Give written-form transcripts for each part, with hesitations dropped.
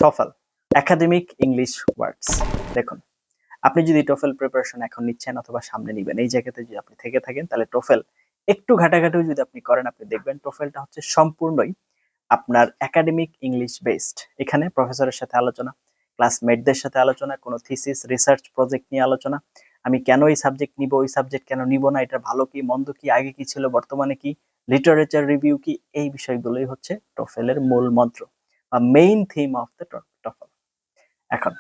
TOEFL academic English ওয়ার্ডস। দেখুন, আপনি যদি TOEFL প্রিপারেশন এখন নিচ্ছেন অথবা সামনে নিবেন, এই জায়গাতে যদি আপনি থেকে থাকেন তাহলে TOEFL একটু ঘাটাঘাটিও যদি আপনি করেন, আপনি দেখবেন TOEFLটা হচ্ছে সম্পূর্ণই আপনার একাডেমিক ইংলিশ বেসড। এখানে প্রফেসরের সাথে আলোচনা, ক্লাসমেটদের সাথে আলোচনা, কোনো থিসিস রিসার্চ প্রজেক্ট নিয়ে আলোচনা, আমি কেন এই সাবজেক্ট নিব, ওই সাবজেক্ট কেন নিব না, এটা ভালো কি মন্দ কি, আগে কি ছিল বর্তমানে কি, লিটারেচার রিভিউ কি, এই বিষয়গুলোই হচ্ছে TOEFL এর মূল মন্ত্র বা main theme of the TOEFL। এখন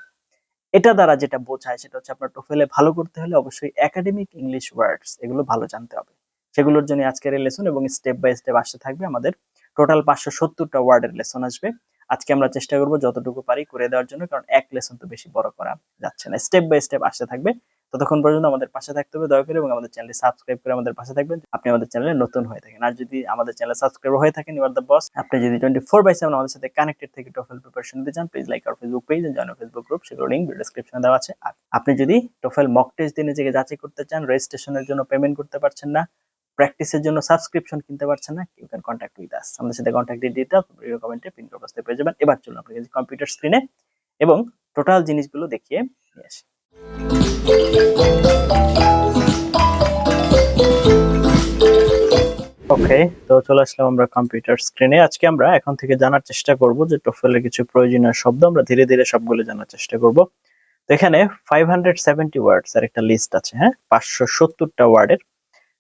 এটা দ্বারা যেটা বোঝায় সেটা হচ্ছে আপনার TOEFL এ ভালো করতে হলে অবশ্যই একাডেমিক ইংলিশ ওয়ার্ডস এগুলো ভালো জানতে হবে। সেগুলোর জন্য আজকের এই লেসন এবং স্টেপ বাই স্টেপ আসতে থাকবে। আমাদের টোটাল 570টা ওয়ার্ডের লেসন আসবে। আজকে আমরা চেষ্টা করব যতটুকু পারি করে দেওয়ার জন্য, কারণ এক লেসন তো বেশি বড় করা যাচ্ছে না। স্টেপ বাই স্টেপ আসতে থাকবে। ততক্ষণ পর্যন্ত আমাদের পাশে থাকতে হবে দয়া করে, এবং আমাদের চ্যানেলটি সাবস্ক্রাইব করে আমাদের পাশে থাকবেন। আপনি আমাদের চ্যানেলে নতুন হয়ে থাকেন, আর যদি আমাদের চ্যানেলে সাবস্ক্রাইব হয়ে থাকেন, ইউ আর দ্য বস। আপনি যদি 24/7 আমাদের সাথে কানেক্টেড থেকে TOEFL প্রিপারেশন নিতে চান, please like our Facebook page and join our Facebook group, সেগুলোর লিংক ডেসক্রিপশনে দেওয়া আছে। আর আপনি যদি TOEFL মক টেস্ট দিনে থেকে যাচাই করতে চান, রেজিস্ট্রেশনের জন্য পেমেন্ট করতে পারছেন না, প্র্যাকটিসের জন্য সাবস্ক্রিপশন কিনতে পারছেন না, you can contact with us. আমাদের সাথে কন্ট্যাক্ট ডিটেইলস ভিডিও কমেন্টে পিন করে বসতে পেয়ে যাবেন। এবার চলুন আপনাকে কম্পিউটার স্ক্রিনে এবং টোটাল জিনিসগুলো দেখিয়ে নিয়ে আসি। ওকে, তো চলে আসলাম আমরা কম্পিউটার স্ক্রিনে। আজকে আমরা এখন থেকে জানার চেষ্টা করব যে TOEFL এর কিছু প্রয়োজনীয় শব্দ, আমরা ধীরে ধীরে সবগুলো জানার চেষ্টা করব। তো এখানে 570 ওয়ার্ডস এর একটা লিস্ট আছে, হ্যাঁ, 570টা ওয়ার্ডের।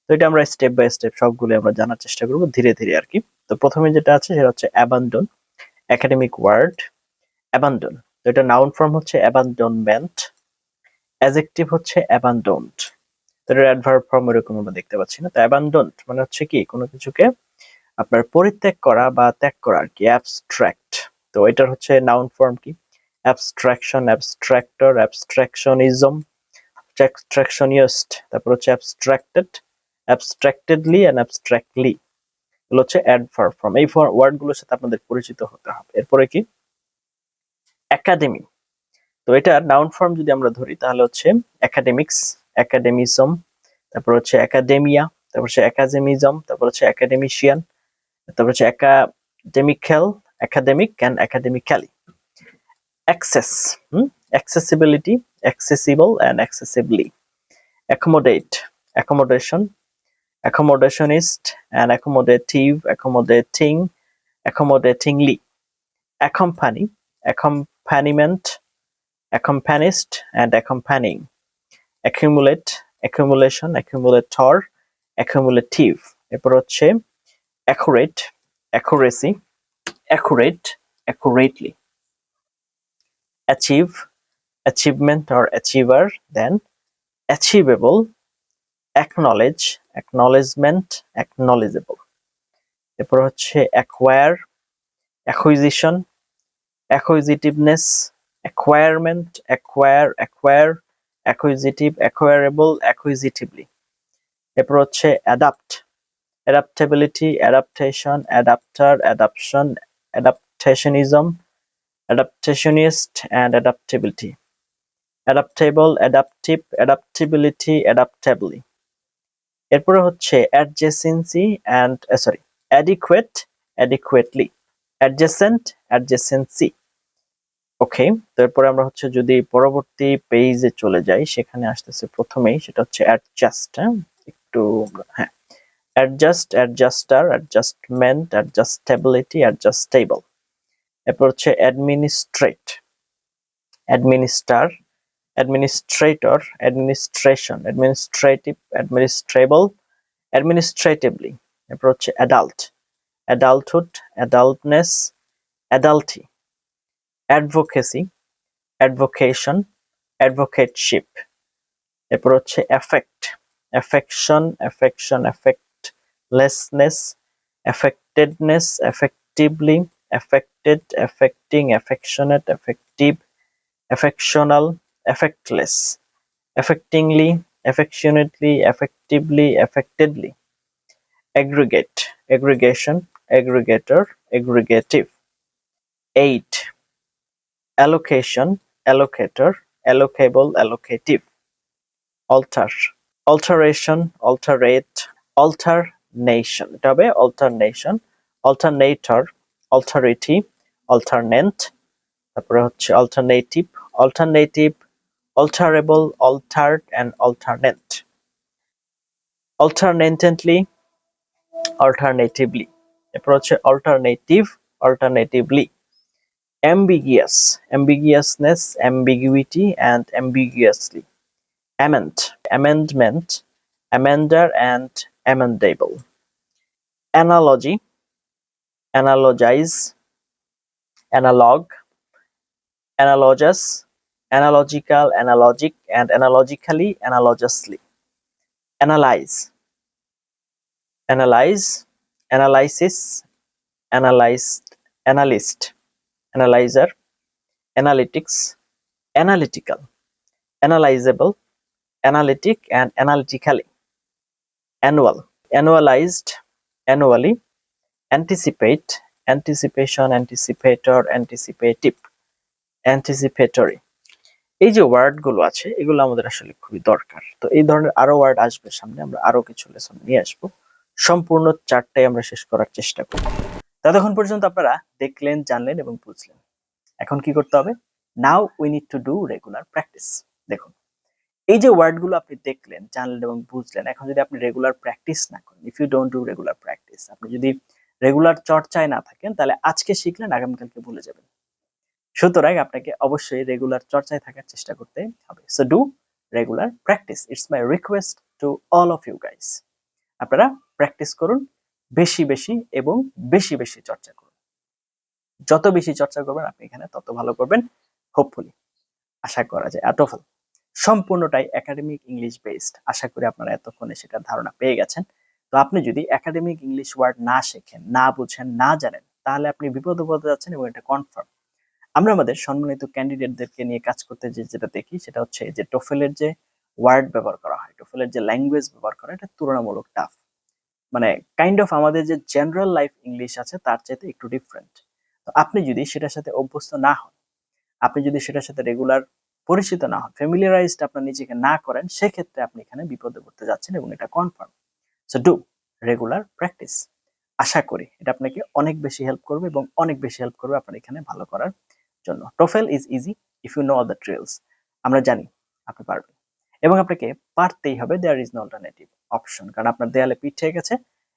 তো এটা আমরা স্টেপ বাই স্টেপ সবগুলো আমরা জানার চেষ্টা করব ধীরে ধীরে আর কি। তো প্রথমে যেটা আছে সেটা হচ্ছে অ্যাবান্ডন, একাডেমিক ওয়ার্ড অ্যাবান্ডন। তো এটা নাউন ফর্ম হচ্ছে অ্যাবান্ডনমেন্ট, অ্যাডজেক্টিভ হচ্ছে অ্যাবান্ডনড। তো এর অ্যাডভার্ব ফর্ম এরকম আমরা দেখতে পাচ্ছি না। তো অ্যাবান্ডনড মানে হচ্ছে কি, কোনো কিছুকে আপনার পরিত্যাগ করা বা ত্যাগ করা আর কি, অ্যাবস্ট্রাক্ট। তো এটার হচ্ছে নাউন ফর্ম কি, অ্যাবস্ট্রাকশন, অ্যাবস্ট্রাক্টর, অ্যাবস্ট্রাকশনিজম, অ্যাবস্ট্রাকশনিস্ট, তারপর হচ্ছে অ্যাবস্ট্রাক্টেড, অ্যাবস্ট্রাক্টেডলি এন্ড অ্যাবস্ট্রাক্টলি। এগুলো হচ্ছে অ্যাডভার্ব ফর্ম। এই ওয়ার্ডগুলোর সাথে আপনাদের পরিচিত হতে হবে। এরপরে কি, একাডেমি। তো এটা নাউন ফর্ম যদি আমরা ধরি তাহলে হচ্ছে একাডেমিক্স, একাডেমিজম, তারপর হচ্ছে একাডেমিয়া, তারপর হচ্ছে একাডেমিজম, তারপর হচ্ছে একাডেমিশিয়ান, তারপর হচ্ছে academical, academic and academically. Access, accessibility, accessible and accessibly. Accommodate, accommodation, accommodationist and accommodative, accommodating, accommodatingly. Accompany, accompaniment, accompanist and accompanying. Accumulate, accumulation, accumulator, accumulative. এরপর হচ্ছে accurate, accuracy, accurate, accurately. Achieve, achievement or achiever, then achievable, acknowledge, acknowledgement, acknowledgeable. এরপর হচ্ছে acquire, acquisition, acquisitiveness, acquirement, acquire, acquire, acquisitive, acquirable, acquisitively. এরপর হচ্ছে adapt, adaptability, adaptation, adapter, adaption, adaptationism, adaptationist and adaptability. Adaptable, adaptive, adaptability, adaptably. এরপরে হচ্ছে adjacency and adequate, adequately, adjacent, adjacency. ওকে, তারপরে আমরা হচ্ছে যদি পরবর্তী পেজে চলে যাই, সেখানে আসতেছে প্রথমেই সেটা হচ্ছে অ্যাডজাস্ট। একটু হ্যাঁ, adjust, adjuster, adjustment, adjustability, adjustable. এরপর হচ্ছে administrate, administer, administrator, administration, administrative, administrable, administratively. এরপর হচ্ছে adult, adulthood, adultness, adulty. Advocacy, advocation, advocateship. এরপর হচ্ছে effect, affection, affection, effectlessness, affectedness, effectively, affected, affecting, affectionate, effective, affectional, effectless, affectingly, affectionately, effectively, affectedly. Aggregate, aggregation, aggregator, aggregative. Aid, allocation, allocator, allocable, allocative. Alter, alteration, alterate, alternation. এটা হবে alternation, alternator, alterity, alternate, তারপরে হচ্ছে alternative, alternative, alterable, altered and alternate, alternately, alternatively, এরপর হচ্ছে alternative, alternatively, ambiguous, ambiguousness, ambiguity and ambiguously, amend, amendment, amender and amendable, analogy, analogize, analog, analogous, analogical, analogic and analogically, analogously, analyze, analyze, analysis, analyzed, analyst, analyzer, analytics, analytical, analyzable, analytic and analytically, annual, annualized, annually, anticipate, anticipation, anticipator, anticipative, anticipatory। এই যে word গুলো আছে এগুলো আমাদের আসলে খুবই দরকার। তো এই ধরনের আরো ওয়ার্ড আসবে সামনে, আমরা আরো কিছু লেসন নিয়ে আসবো। সম্পূর্ণ চারটাই আমরা শেষ করার চেষ্টা করব। ততক্ষণ পর্যন্ত আপনারা দেখলেন, জানলেন এবং বুঝলেন। এখন কি করতে হবে? Now we need to do regular practice. দেখুন, এই যে ওয়ার্ড গুলো আপনি দেখলেন, জানলেন এবং বুঝলেন, এখন যদি আপনি রেগুলার প্র্যাকটিস না করেন, if you don't do regular practice, আপনি যদি রেগুলার চর্চায় না থাকেন, তাহলে আজকে শিখলেন আগামীকালকে ভুলে যাবেন। সুতরাং আপনাকে অবশ্যই রেগুলার চর্চায় থাকার চেষ্টা করতে হবে। So do regular practice, it's my request to all of you guys. আপনারা প্র্যাকটিস করুন বেশি বেশি এবং বেশি বেশি চর্চা করুন। যত বেশি চর্চা করবেন আপনি এখানে তত ভালো করবেন। হোপফুলি, আশা করা যায় TOEFL সম্পূর্ণটাই একাডেমিক ইংলিশ বেসড। আশা করি আপনারা এতক্ষণে সেটার ধারণা পেয়ে গেছেন। তো আপনি যদি একাডেমিক ইংলিশ ওয়ার্ড না শেখেন, না বুঝেন, না জানেন, তাহলে আপনি বিপদে পড়তে যাচ্ছেন এবং এটা কনফার্ম। আমরা আমাদের সম্মানিত ক্যান্ডিডেটদেরকে নিয়ে কাজ করতে যেটা দেখি সেটা হচ্ছে যে টোফেলের যে ওয়ার্ড ব্যবহার করা হয়, টোফেলের যে ল্যাঙ্গুয়েজ ব্যবহার করা, এটা তুলনামূলক টাফ। মানে কাইন্ড অফ আমাদের যে জেনারেল লাইফ ইংলিশ আছে তার চাইতে একটু ডিফারেন্ট। তো আপনি যদি সেটার সাথে অভ্যস্ত না হন, আপনি যদি সেটার সাথে রেগুলার পরিচিত না হন, ফ্যামিলিয়ারাইজড আপনার নিজেকে না করেন, সেক্ষেত্রে আপনি এখানে বিপদে পড়তে যাচ্ছেন এবং এটা confirm. So do regular practice. আশা করি এটা আপনাকে অনেক বেশি হেল্প করবে এবং অনেক বেশি হেল্প করবে আপনার এখানে ভালো করার জন্য। TOEFL is easy if you know all the tricks. আমরা জানি আপনি পারবেন এবং আপনাকে পারতেই হবে। There is no alternative option, কারণ আপনার দেয়ালে পিঠ থেকে গেছে।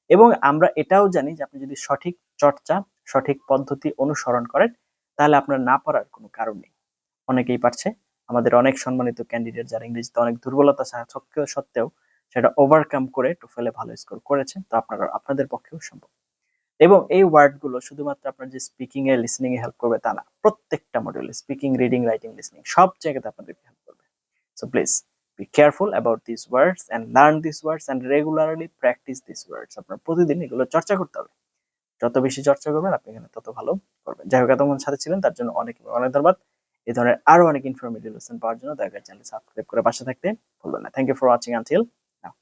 এবং আমরা এটাও জানি যে আপনি যদি সঠিক চর্চা, সঠিক পদ্ধতি অনুসরণ করেন, তাহলে আপনার না পারার কোনো কারণ নেই। অনেকেই পারছে। আমাদের অনেক সম্মানিত ক্যান্ডিডেট যারা ইংরেজিতে অনেক দুর্বলতা সত্ত্বেও সেটা ওভারকাম করে টোফেলে ভালো স্কোর করেছে। তো আপনাদের পক্ষেও সম্ভব। এবং এই ওয়ার্ড গুলো শুধুমাত্র আপনার যে স্পিকিং এ, লিসনিং এ হেল্প করবে তা না, প্রত্যেকটা মডিউলে স্পিকিং, রিডিং, রাইটিং, লিসনিং সব জায়গাতে আপনাদেরকে হেল্প করবে। So please be careful about this words and learn this words and regularly practice this words. আপনার প্রতিদিন এগুলো চর্চা করতে হবে। যত বেশি চর্চা করবেন আপনি এখানে তত ভালো করবেন। যাই হোক, এতক্ষণ সাথে ছিলেন তার জন্য অনেক অনেক ধন্যবাদ। এই ধরনের আরো অনেক ইনফরমেটিভ লেসন পাওয়ার জন্য দয়া করে চ্যানেল সাবস্ক্রাইব করে পাশে থাকতে ভুলবেন না। Thank you for watching until now.